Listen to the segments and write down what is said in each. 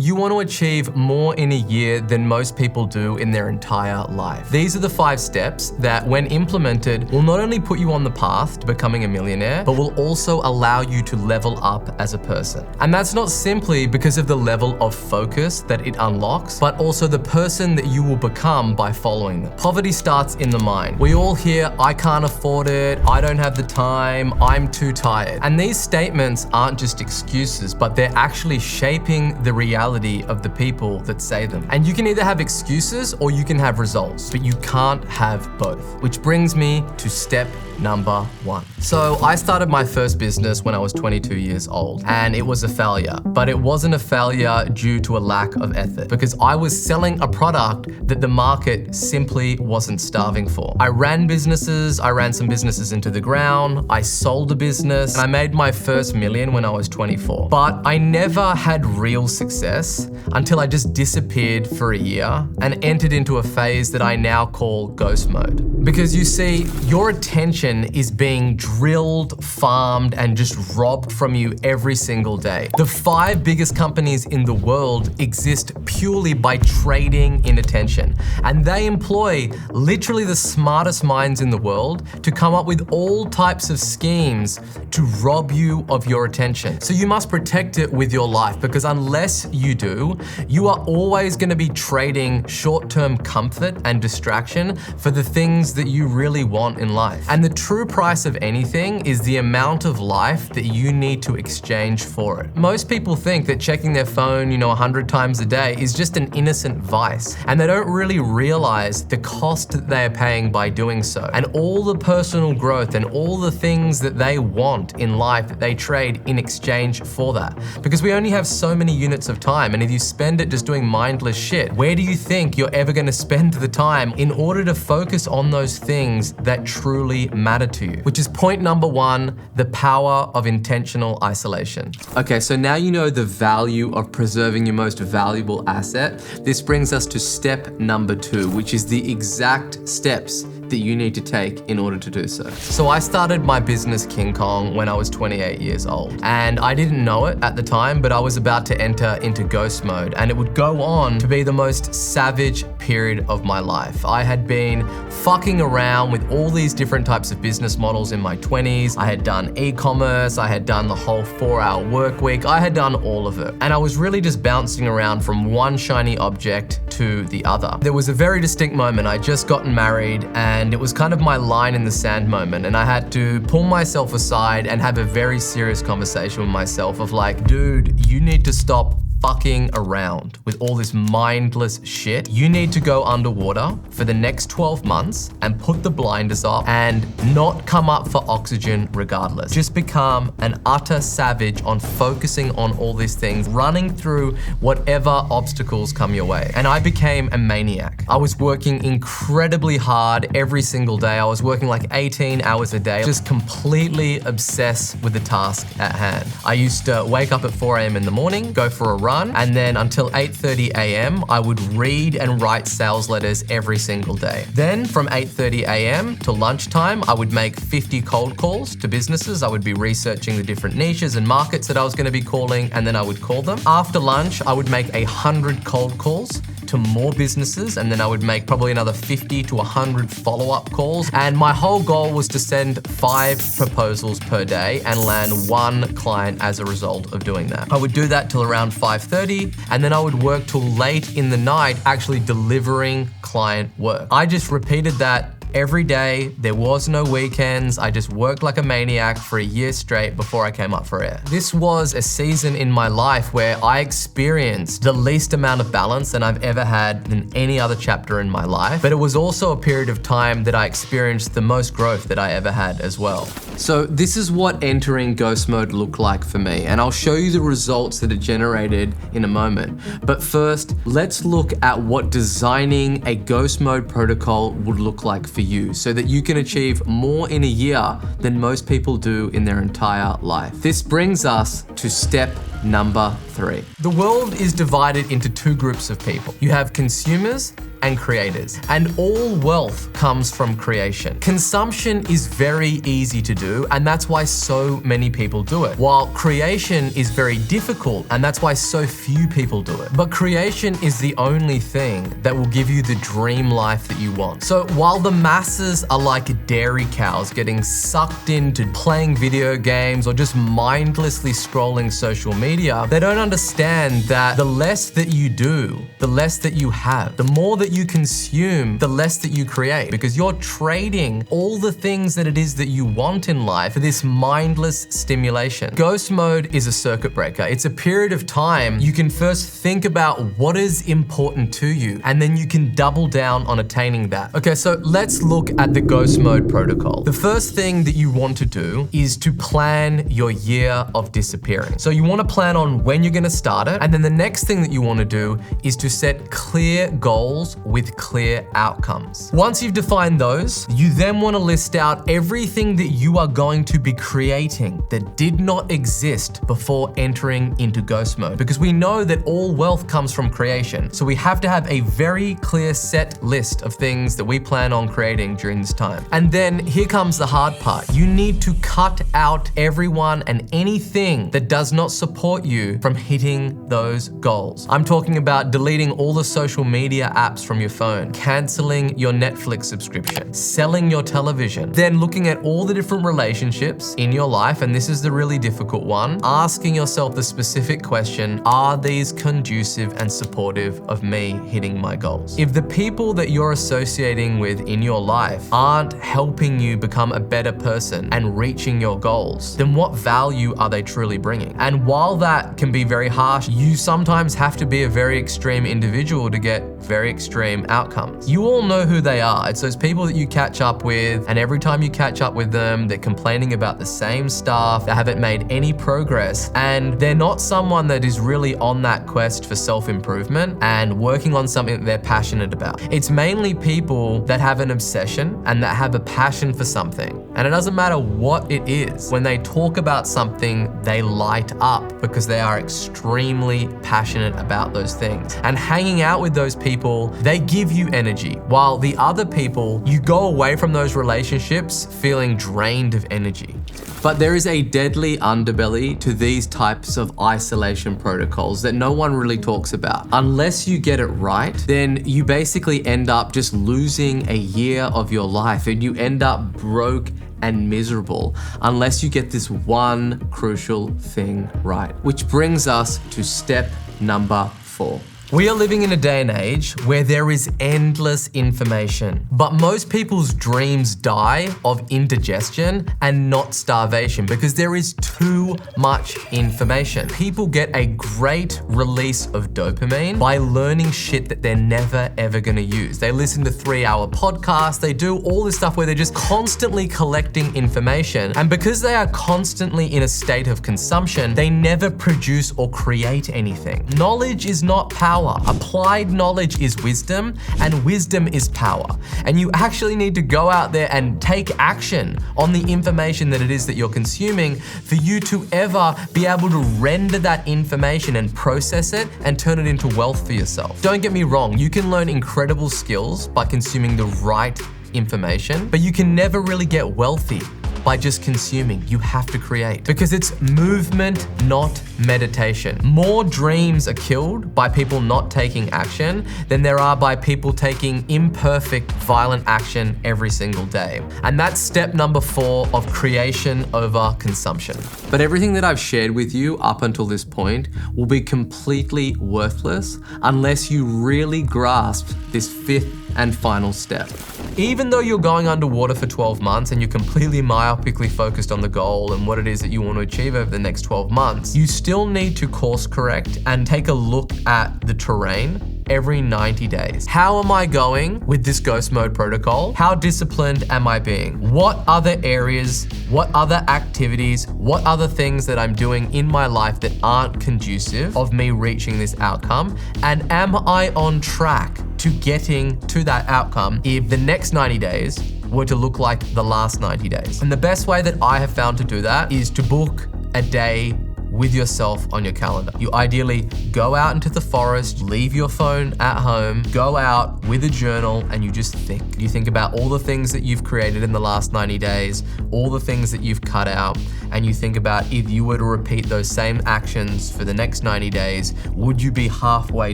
you want to achieve more in a year than most people do in their entire life. These are the 5 steps that, when implemented, will not only put you on the path to becoming a millionaire, but will also allow you to level up as a person. And that's not simply because of the level of focus that it unlocks, but also the person that you will become by following them. Poverty starts in the mind. We all hear, I can't afford it, I don't have the time, I'm too tired. And these statements aren't just excuses, but they're actually shaping the reality of the people that say them. And you can either have excuses or you can have results, but you can't have both. Which brings me to step number 1. So I started my first business when I was 22 years old, and it was a failure. But it wasn't a failure due to a lack of effort, because I was selling a product that the market simply wasn't starving for. I ran businesses, I ran some businesses into the ground, I sold a business, and I made my first million when I was 24. But I never had real success until I just disappeared for a year and entered into a phase that I now call ghost mode. Because you see, your attention is being drilled, farmed, and just robbed from you every single day. The 5 biggest companies in the world exist purely by trading in attention. And they employ literally the smartest minds in the world to come up with all types of schemes to rob you of your attention. So you must protect it with your life, because unless you do, you are always going to be trading short-term comfort and distraction for the things that you really want in life. And the true price of anything is the amount of life that you need to exchange for it. Most people think that checking their phone, 100 times a day is just an innocent vice, and they don't really realize the cost that they are paying by doing so, and all the personal growth and all the things that they want in life that they trade in exchange for that. Because we only have so many units of time, and if you spend it just doing mindless shit, where do you think you're ever going to spend the time in order to focus on those things that truly matter to you? Which is point number 1, the power of intentional isolation. Okay, so now you know the value of preserving your most valuable asset. This brings us to step number 2, which is the exact steps that you need to take in order to do so. So I started my business King Kong when I was 28 years old, and I didn't know it at the time, but I was about to enter into ghost mode, and it would go on to be the most savage period of my life. I had been fucking around with all these different types of business models in my 20s. I had done e-commerce, I had done the whole 4-hour work week, I had done all of it. And I was really just bouncing around from one shiny object to the other. There was a very distinct moment. I just gotten married, and it was kind of my line in the sand moment, and I had to pull myself aside and have a very serious conversation with myself of like, dude, you need to stop fucking around with all this mindless shit. You need to go underwater for the next 12 months and put the blinders off and not come up for oxygen regardless. Just become an utter savage on focusing on all these things, running through whatever obstacles come your way. And I became a maniac. I was working incredibly hard every single day. I was working like 18 hours a day, just completely obsessed with the task at hand. I used to wake up at 4 a.m. in the morning, go for a run, and then until 8:30 a.m. I would read and write sales letters every single day. Then from 8:30 a.m. to lunchtime, I would make 50 cold calls to businesses. I would be researching the different niches and markets that I was going to be calling, and then I would call them. After lunch, I would make 100 cold calls to more businesses, and then I would make probably another 50 to 100 follow-up calls. And my whole goal was to send 5 proposals per day and land 1 client as a result of doing that. I would do that till around 5:30, and then I would work till late in the night actually delivering client work. I just repeated that every day. There was no weekends. I just worked like a maniac for a year straight before I came up for air. This was a season in my life where I experienced the least amount of balance than I've ever had in any other chapter in my life. But it was also a period of time that I experienced the most growth that I ever had as well. So this is what entering ghost mode looked like for me, and I'll show you the results that are generated in a moment. But first, let's look at what designing a ghost mode protocol would look like for you so that you can achieve more in a year than most people do in their entire life. This brings us to step number 3. The world is divided into 2 groups of people. You have consumers and creators. And all wealth comes from creation. Consumption is very easy to do, and that's why so many people do it. While creation is very difficult, and that's why so few people do it. But creation is the only thing that will give you the dream life that you want. So while the masses are like dairy cows getting sucked into playing video games or just mindlessly scrolling social media, they don't understand that the less that you do, the less that you have. The more that you consume, the less that you create, because you're trading all the things that it is that you want in life for this mindless stimulation. Ghost mode is a circuit breaker. It's a period of time you can first think about what is important to you, and then you can double down on attaining that. Okay, so let's look at the ghost mode protocol. The first thing that you want to do is to plan your year of disappearing. So you want to plan on when you're going to start it, and then the next thing that you want to do is to set clear goals with clear outcomes. Once you've defined those, you then want to list out everything that you are going to be creating that did not exist before entering into ghost mode, because we know that all wealth comes from creation. So we have to have a very clear set list of things that we plan on creating during this time. And then here comes the hard part. You need to cut out everyone and anything that does not support you from hitting those goals. I'm talking about deleting all the social media apps from your phone, canceling your Netflix subscription, selling your television, then looking at all the different relationships in your life, and this is the really difficult one, asking yourself the specific question, are these conducive and supportive of me hitting my goals? If the people that you're associating with in your life aren't helping you become a better person and reaching your goals, then what value are they truly bringing? And while that can be very harsh, you sometimes have to be a very extreme individual to get very extreme outcomes. You all know who they are. It's those people that you catch up with, and every time you catch up with them, they're complaining about the same stuff, they haven't made any progress, and they're not someone that is really on that quest for self-improvement and working on something that they're passionate about. It's mainly people that have an obsession and that have a passion for something. And it doesn't matter what it is. When they talk about something, they light up because they are extremely passionate about those things. And hanging out with those people, they give you energy. While the other people, you go away from those relationships feeling drained of energy. But there is a deadly underbelly to these types of isolation protocols that no one really talks about. Unless you get it right, then you basically end up just losing a year of your life, and you end up broke and miserable unless you get this one crucial thing right. Which brings us to step number 4. We are living in a day and age where there is endless information, but most people's dreams die of indigestion and not starvation because there is too much information. People get a great release of dopamine by learning shit that they're never ever gonna use. They listen to 3-hour podcasts, they do all this stuff where they're just constantly collecting information, and because they are constantly in a state of consumption, they never produce or create anything. Knowledge is not power. Applied knowledge is wisdom, and wisdom is power. And you actually need to go out there and take action on the information that it is that you're consuming for you to ever be able to render that information and process it and turn it into wealth for yourself. Don't get me wrong, you can learn incredible skills by consuming the right information, but you can never really get wealthy by just consuming. You have to create, because it's movement, not meditation. More dreams are killed by people not taking action than there are by people taking imperfect, violent action every single day. And that's step number 4 of creation over consumption. But everything that I've shared with you up until this point will be completely worthless unless you really grasp this 5th and final step. Even though you're going underwater for 12 months and you're completely myopically focused on the goal and what it is that you want to achieve over the next 12 months, you still need to course correct and take a look at the terrain every 90 days. How am I going with this ghost mode protocol? How disciplined am I being? What other areas, what other activities, what other things that I'm doing in my life that aren't conducive of me reaching this outcome? And am I on track to getting to that outcome if the next 90 days were to look like the last 90 days? And the best way that I have found to do that is to book a day with yourself on your calendar. You ideally go out into the forest, leave your phone at home, go out with a journal, and you just think. You think about all the things that you've created in the last 90 days, all the things that you've cut out, and you think about if you were to repeat those same actions for the next 90 days, would you be halfway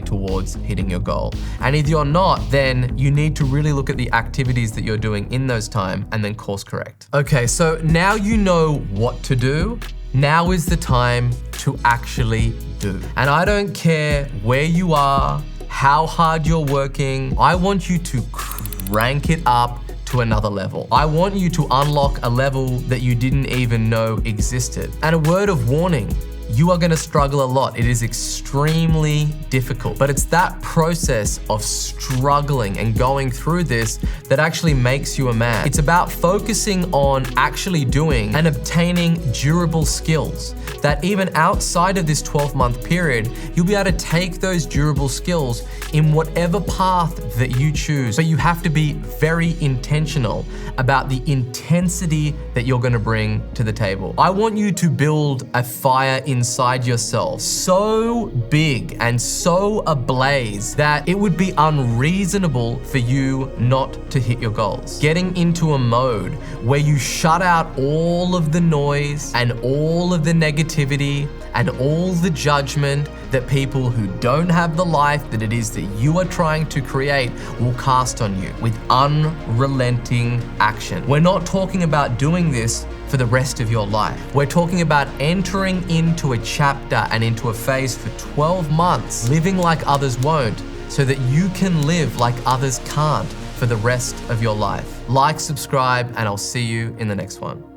towards hitting your goal? And if you're not, then you need to really look at the activities that you're doing in those time and then course correct. Okay, so now you know what to do. Now is the time to actually do. And I don't care where you are, how hard you're working. I want you to crank it up to another level. I want you to unlock a level that you didn't even know existed. And a word of warning, you are gonna struggle a lot. It is extremely difficult, but it's that process of struggling and going through this that actually makes you a man. It's about focusing on actually doing and obtaining durable skills that even outside of this 12-month period, you'll be able to take those durable skills in whatever path that you choose. But you have to be very intentional about the intensity that you're gonna bring to the table. I want you to build a fire inside yourself so big and so ablaze that it would be unreasonable for you not to hit your goals. Getting into a mode where you shut out all of the noise and all of the negativity and all the judgment that people who don't have the life that it is that you are trying to create will cast on you with unrelenting action. We're not talking about doing this for the rest of your life. We're talking about entering into a chapter and into a phase for 12 months, living like others won't, so that you can live like others can't for the rest of your life. Like, subscribe, and I'll see you in the next one.